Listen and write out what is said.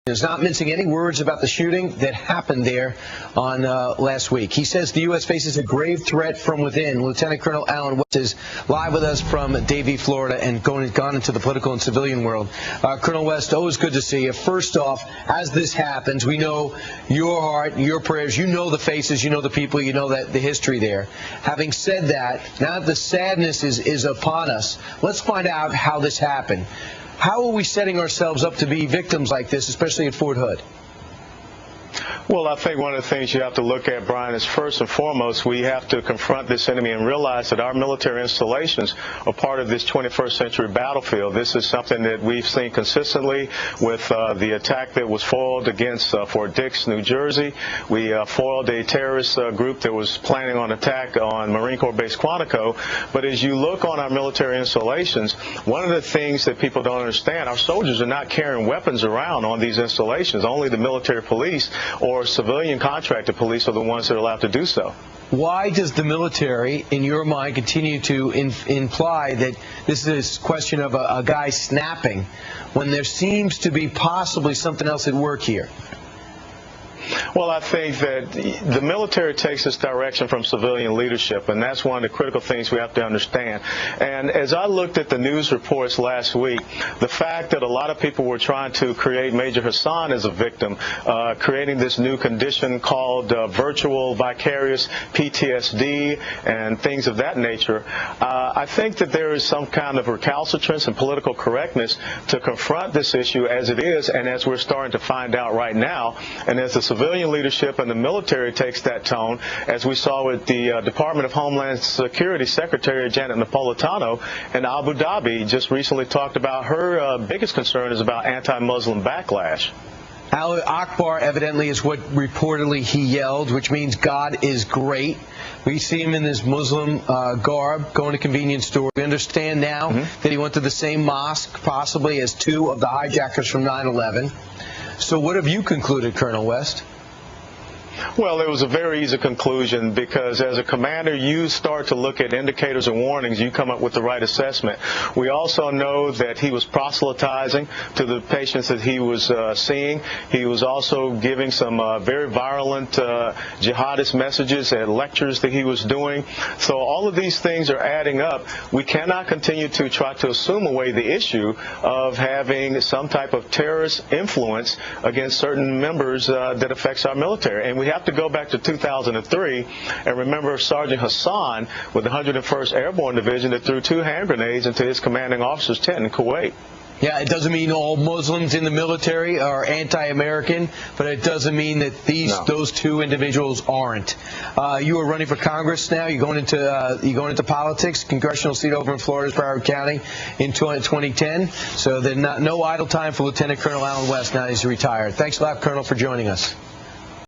is not mincing any words about the shooting that happened there on last week. He says the U.S. faces a grave threat from within. Lieutenant Colonel Allen West is live with us from Davie, Florida, and gone into the political and civilian world. Colonel West, always good to see you. First off, as this happens, we know your heart, your prayers. You know the faces, you know the people, you know the history there. Having said that, now that the sadness is upon us, let's find out how this happened. How are we setting ourselves up to be victims like this, especially at Fort Hood? Well, I think one of the things you have to look at, Brian, is first and foremost, we have to confront this enemy and realize that our military installations are part of this 21st century battlefield. This is something that we've seen consistently with the attack that was foiled against Fort Dix, New Jersey. We foiled a terrorist group that was planning on attack on Marine Corps Base Quantico. But as you look on our military installations, one of the things that people don't understand, our soldiers are not carrying weapons around on these installations. Only the military police or civilian contracted police are the ones that are allowed to do so. Why does the military, in your mind, continue to imply that this is a question of a guy snapping when there seems to be possibly something else at work here? Well, I think that the military takes its direction from civilian leadership, and that's one of the critical things we have to understand. And as I looked at the news reports last week, the fact that a lot of people were trying to create Major Hassan as a victim, creating this new condition called virtual vicarious PTSD and things of that nature, I think that there is some kind of recalcitrance and political correctness to confront this issue as it is, and as we're starting to find out right now, and as the civilian leadership and the military takes that tone, as we saw with the Department of Homeland Security Secretary Janet Napolitano in Abu Dhabi just recently talked about her biggest concern is about anti-Muslim backlash. Allah Akbar evidently is what reportedly he yelled, which means God is great. We see him in his Muslim garb going to convenience stores. We understand now that he went to the same mosque possibly as two of the hijackers from 9/11. So what have you concluded, Colonel West? Well, it was a very easy conclusion because as a commander, you start to look at indicators and warnings. You come up with the right assessment. We also know that he was proselytizing to the patients that he was seeing. He was also giving some very virulent jihadist messages at lectures that he was doing. So all of these things are adding up. We cannot continue to try to assume away the issue of having some type of terrorist influence against certain members that affects our military. And we have to go back to 2003 and remember Sergeant Hassan with the 101st Airborne Division that threw 2 hand grenades into his commanding officer's tent in Kuwait. Yeah, it doesn't mean all Muslims in the military are anti-American, but it doesn't mean that those two individuals aren't. You are running for Congress now. You're going into politics. Congressional seat over in Florida's Broward County in 2010. So there's no idle time for Lieutenant Colonel Allen West now he's retired. Thanks a lot, Colonel, for joining us.